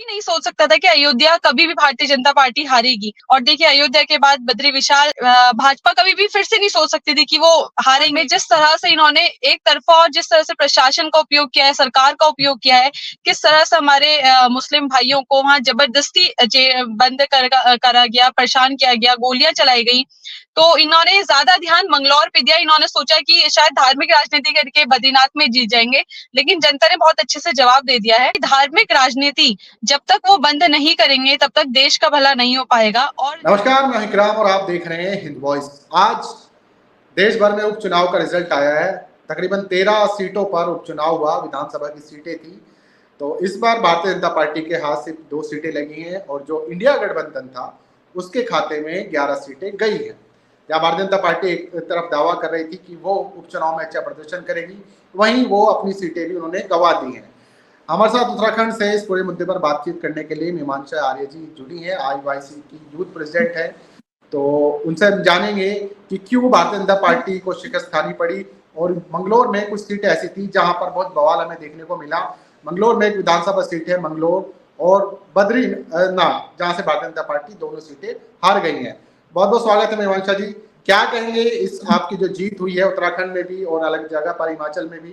कोई नहीं सोच सकता था कि अयोध्या कभी भी भारतीय जनता पार्टी हारेगी। और देखिए अयोध्या के बाद बद्री विशाल, भाजपा कभी भी फिर से नहीं सोच सकती थी कि वो हारेंगे। जिस तरह से इन्होंने एक तरफा और जिस तरह से प्रशासन का उपयोग किया है, सरकार का उपयोग किया है, किस तरह से हमारे मुस्लिम भाइयों को वहां जबरदस्ती बंद करा गया, परेशान किया गया, गोलियां चलाई गई, तो इन्होंने ज्यादा ध्यान मंगलौर पे दिया। इन्होंने सोचा कि शायद धार्मिक राजनीति करके बद्रीनाथ में जीत जाएंगे, लेकिन जनता ने बहुत अच्छे से जवाब दे दिया है। धार्मिक राजनीति जब तक वो बंद नहीं करेंगे तब तक देश का भला नहीं हो पाएगा। और नमस्कार, मैं इकराम और आप देख रहे हैं हिंद वॉइस। आज देश भर में उपचुनाव का रिजल्ट आया है। तकरीबन 13 सीटों पर उपचुनाव हुआ, विधानसभा की सीटें थी। तो इस बार भारतीय जनता पार्टी के हाथ से 2 सीटें लगी हैं और जो इंडिया गठबंधन था उसके खाते में 11 सीटें गई हैं। जहाँ भारतीय जनता पार्टी एक तरफ दावा कर रही थी कि वो उपचुनाव में अच्छा प्रदर्शन करेगी, वहीं वो अपनी सीटें भी उन्होंने गंवा दी हैं। हमारे साथ उत्तराखंड से इस पूरे मुद्दे पर बातचीत करने के लिए मीमांसा आर्य जी जुड़ी हैं, आईवाईसी की यूथ प्रेसिडेंट है। तो उनसे हम जानेंगे कि क्यों भारतीय जनता पार्टी को शिकस्त खानी पड़ी। और मंगलौर में कुछ सीटें ऐसी थी जहां पर बहुत बवाल हमें देखने को मिला। मंगलौर में एक विधानसभा सीट है मंगलौर और बद्रीनाथ, जहां से भारतीय जनता पार्टी दोनों सीटें हार गई हैं। बहुत बहुत स्वागत है मीमांसा जी। क्या कहेंगे इस आपकी जो जीत हुई है उत्तराखंड में भी और अलग जगह पर हिमाचल में भी,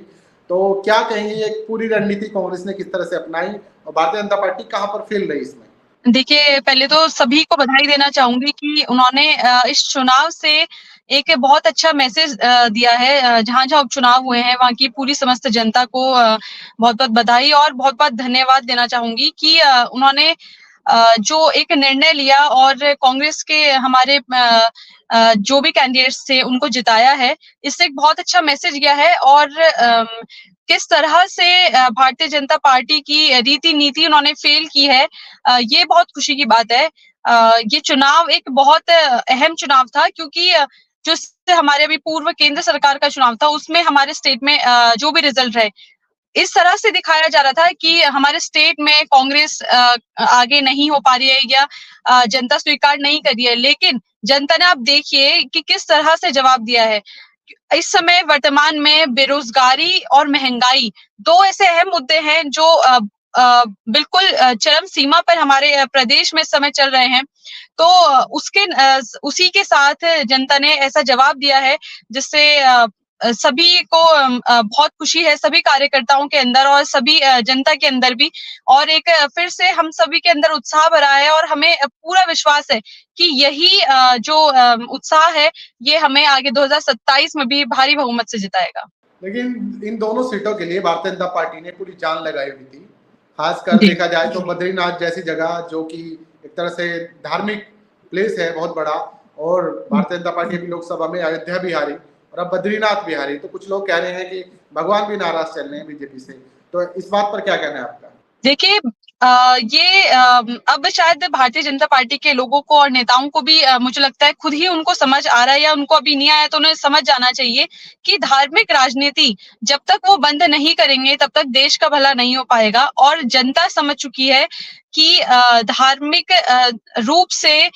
तो क्या कहेंगे ये पूरी रणनीति कांग्रेस ने किस तरह से अपनाई और भारतीय जनता पार्टी कहां पर फेल रही इसमें? देखिए, पहले तो सभी को बधाई देना चाहूंगी कि उन्होंने इस चुनाव से एक बहुत अच्छा मैसेज दिया है। जहां-जहां उपचुनाव हुए हैं वहां की पूरी समस्त जनता को बहुत-बहुत बधाई और बहुत-बहुत धन्यवाद देना चाहूंगी कि उन्होंने जो एक निर्णय लिया और कांग्रेस के हमारे जो भी कैंडिडेट्स थे उनको जिताया है, इससे एक बहुत अच्छा मैसेज गया है। और किस तरह से भारतीय जनता पार्टी की रीति नीति उन्होंने फेल की है, ये बहुत खुशी की बात है। ये चुनाव एक बहुत अहम चुनाव था, क्योंकि जो हमारे अभी पूर्व केंद्र सरकार का चुनाव था उसमें हमारे स्टेट में जो भी रिजल्ट रहे, इस तरह से दिखाया जा रहा था कि हमारे स्टेट में कांग्रेस आगे नहीं हो पा रही है या जनता स्वीकार नहीं कर रही है। लेकिन जनता ने, आप देखिए कि किस तरह से जवाब दिया है। इस समय वर्तमान में बेरोजगारी और महंगाई 2 ऐसे अहम मुद्दे हैं जो बिल्कुल चरम सीमा पर हमारे प्रदेश में इस समय चल रहे हैं। तो उसी के साथ जनता ने ऐसा जवाब दिया है जिससे सभी को बहुत खुशी है, सभी कार्यकर्ताओं के अंदर और सभी जनता के अंदर भी। और एक फिर से हम सभी के अंदर उत्साह भरा है और हमें पूरा विश्वास है कि यही जो उत्साह है ये हमें आगे 2027 में भी भारी बहुमत से जिताएगा। लेकिन इन दोनों सीटों के लिए भारतीय जनता पार्टी ने पूरी जान लगाई हुई थी। खासकर देखा जाए तो बद्रीनाथ जैसी जगह जो कि एक तरह से धार्मिक प्लेस है बहुत बड़ा, और भारतीय जनता पार्टी अभी लोकसभा में अयोध्या भी हारी और अब बद्रीनाथ भी हारी। तो कुछ लोग कह रहे हैं कि भगवान भी नाराज चल रहे हैं बीजेपी से। तो इस बात पर क्या कहना है आपका? देखिए, ये अब शायद भारतीय जनता पार्टी के लोगों को और नेताओं को भी मुझे लगता है खुद ही उनको समझ आ रहा है, या उनको अभी नहीं आया तो उन्हें समझ जाना चाहिए कि धार्मिक राजनीति जब तक वो बंद नहीं करेंगे तब तक देश का भला नहीं हो पाएगा। और जनता समझ चुकी है कि धार्मिक रूप से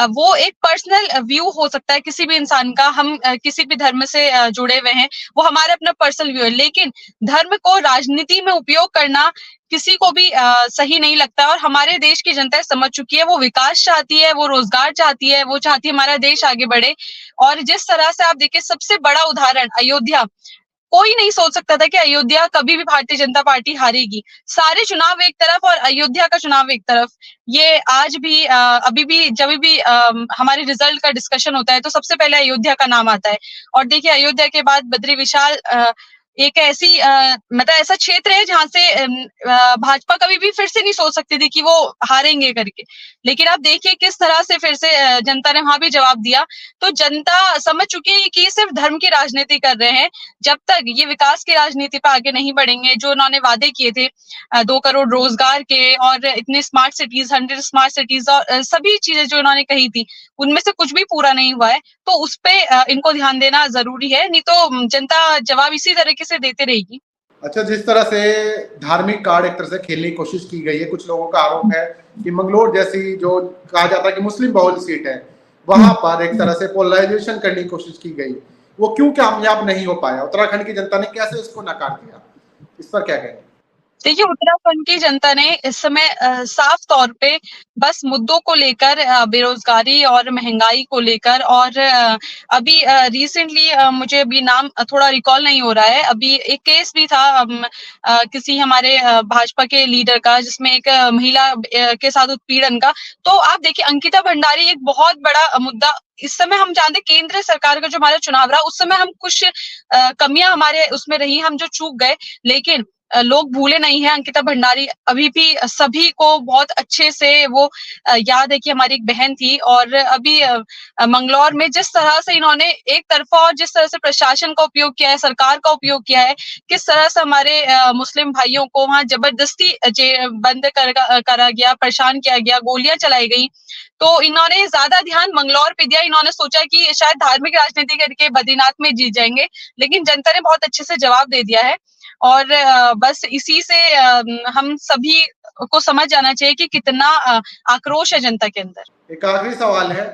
वो एक पर्सनल व्यू हो सकता है किसी भी इंसान का। हम किसी भी धर्म से जुड़े हुए हैं, वो हमारा अपना पर्सनल व्यू है, लेकिन धर्म को राजनीति में उपयोग करना किसी को भी सही नहीं लगता। और हमारे देश की जनता समझ चुकी है, वो विकास चाहती है, वो रोजगार चाहती है, वो चाहती है हमारा देश आगे बढ़े। और जिस तरह से आप देखिए, सबसे बड़ा उदाहरण अयोध्या, कोई नहीं सोच सकता था कि अयोध्या कभी भी भारतीय जनता पार्टी हारेगी। सारे चुनाव एक तरफ और अयोध्या का चुनाव एक तरफ। ये आज भी अभी भी जब भी हमारे रिजल्ट का डिस्कशन होता है तो सबसे पहले अयोध्या का नाम आता है। और देखिए, अयोध्या के बाद बद्री विशाल एक ऐसी मतलब ऐसा क्षेत्र है जहां से भाजपा कभी भी फिर से नहीं सोच सकती थी कि वो हारेंगे करके। लेकिन आप देखिए किस तरह से फिर से जनता ने वहां भी जवाब दिया। तो जनता समझ चुकी है कि सिर्फ धर्म की राजनीति कर रहे हैं। जब तक ये विकास की राजनीति पर आगे नहीं बढ़ेंगे, जो उन्होंने वादे किए थे 2 करोड़ रोजगार के और इतने स्मार्ट सिटीज, 100 स्मार्ट सिटीज और सभी चीजें जो उन्होंने कही थी, उनमें से कुछ भी पूरा नहीं हुआ है। तो उस पे इनको ध्यान देना जरूरी है, नहीं तो जनता जवाब इसी तरीके से देते रहेगी। अच्छा, जिस तरह से धार्मिक कार्ड एक तरह से खेलने की कोशिश की गई है, कुछ लोगों का आरोप है कि मंगलौर जैसी जो कहा जाता है कि मुस्लिम बहुल सीट है, वहां पर एक तरह से पोलराइजेशन करने की कोशिश की गई, वो क्यों कामयाब नहीं हो पाया? उत्तराखंड की जनता ने कैसे उसको नकार दिया? इस पर क्या कहेंगे? देखिए, उत्तराखंड की जनता ने इस समय साफ तौर पे बस मुद्दों को लेकर, बेरोजगारी और महंगाई को लेकर, और अभी रिसेंटली, मुझे अभी नाम थोड़ा रिकॉल नहीं हो रहा है, अभी एक केस भी था किसी हमारे भाजपा के लीडर का, जिसमें एक महिला के साथ उत्पीड़न का। तो आप देखिए, अंकिता भंडारी एक बहुत बड़ा मुद्दा इस समय हम जानते हैं। केंद्र सरकार का जो हमारा चुनाव रहा, उस समय हम कुछ कमियां हमारे उसमें रही, हम जो चूक गए, लेकिन लोग भूले नहीं हैं। अंकिता भंडारी अभी भी सभी को बहुत अच्छे से वो याद है कि हमारी एक बहन थी। और अभी मंगलौर में जिस तरह से इन्होंने एक तरफा, और जिस तरह से प्रशासन का उपयोग किया है, सरकार का उपयोग किया है, किस तरह से हमारे मुस्लिम भाइयों को वहां जबरदस्ती बंद करा गया, परेशान किया गया, गोलियां चलाई गई। तो इन्होंने ज्यादा ध्यान मंगलौर पे दिया। इन्होंने सोचा कि शायद धार्मिक राजनीति करके बद्रीनाथ में जीत जाएंगे, लेकिन जनता ने बहुत अच्छे से जवाब दे दिया है। और बस इसी से हम सभी को समझ जाना चाहिए कि कितना आक्रोश है जनता के अंदर। एक आखिरी सवाल है,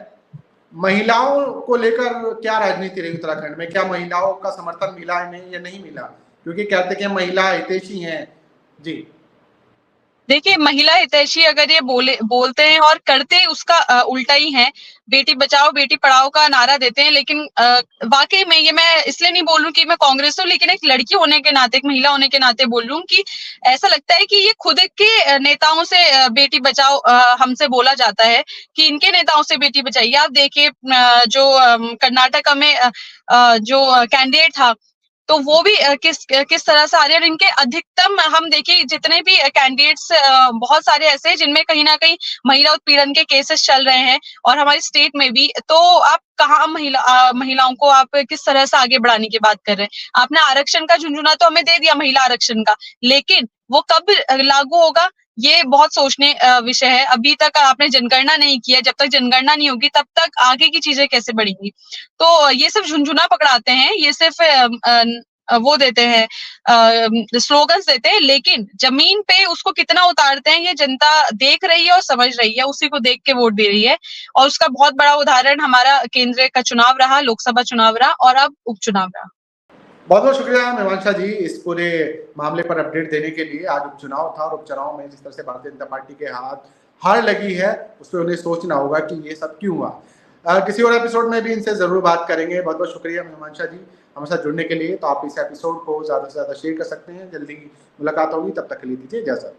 महिलाओं को लेकर क्या राजनीति रही उत्तराखंड में? क्या महिलाओं का समर्थन मिला है नहीं या नहीं मिला? क्योंकि कहते कि महिला हितैषी हैं। जी। देखिए, महिला हितैषी अगर ये बोलते हैं और करते उसका उल्टा ही है। बेटी बचाओ बेटी पढ़ाओ का नारा देते हैं, लेकिन वाकई में, ये मैं इसलिए नहीं बोल रही हूँ कि मैं कांग्रेस हूँ, लेकिन एक लड़की होने के नाते, एक महिला होने के नाते बोल रही हूँ कि ऐसा लगता है कि ये खुद के नेताओं से बेटी बचाओ हमसे बोला जाता है, कि इनके नेताओं से बेटी बचाइए। आप देखिए, जो कर्नाटका में जो कैंडिडेट था, तो वो भी किस तरह से आ रहे हैं। और इनके अधिकतम हम देखिए, जितने भी कैंडिडेट्स, बहुत सारे ऐसे हैं जिनमें कहीं ना कहीं महिला उत्पीड़न के केसेस चल रहे हैं, और हमारी स्टेट में भी। तो आप कहाँ महिलाओं को आप किस तरह से आगे बढ़ाने की बात कर रहे हैं? आपने आरक्षण का झुंझुना तो हमें दे दिया, महिला आरक्षण का, लेकिन वो कब लागू होगा, ये बहुत सोचने विषय है। अभी तक आपने जनगणना नहीं किया, जब तक जनगणना नहीं होगी तब तक आगे की चीजें कैसे बढ़ेंगी? तो ये सिर्फ झुंझुना पकड़ाते हैं, ये सिर्फ वो देते हैं, स्लोगन्स देते हैं, लेकिन जमीन पे उसको कितना उतारते हैं ये जनता देख रही है और समझ रही है, उसी को देख के वोट दे रही है। और उसका बहुत बड़ा उदाहरण हमारा केंद्र का चुनाव रहा, लोकसभा चुनाव रहा, और अब उपचुनाव रहा। बहुत बहुत शुक्रिया मीमांसा जी इस पूरे मामले पर अपडेट देने के लिए। आज उपचुनाव था और उपचुनाव में जिस तरह से भारतीय जनता पार्टी के हाथ हार लगी है, उस पर उन्हें सोचना होगा कि ये सब क्यों हुआ। किसी और एपिसोड में भी इनसे जरूर बात करेंगे। बहुत बहुत शुक्रिया मीमांसा जी हमारे साथ जुड़ने के लिए। तो आप इस एपिसोड को ज्यादा से ज्यादा शेयर कर सकते हैं। जल्दी मुलाकात होगी, तब तक के लिए दीजिए इजाजत।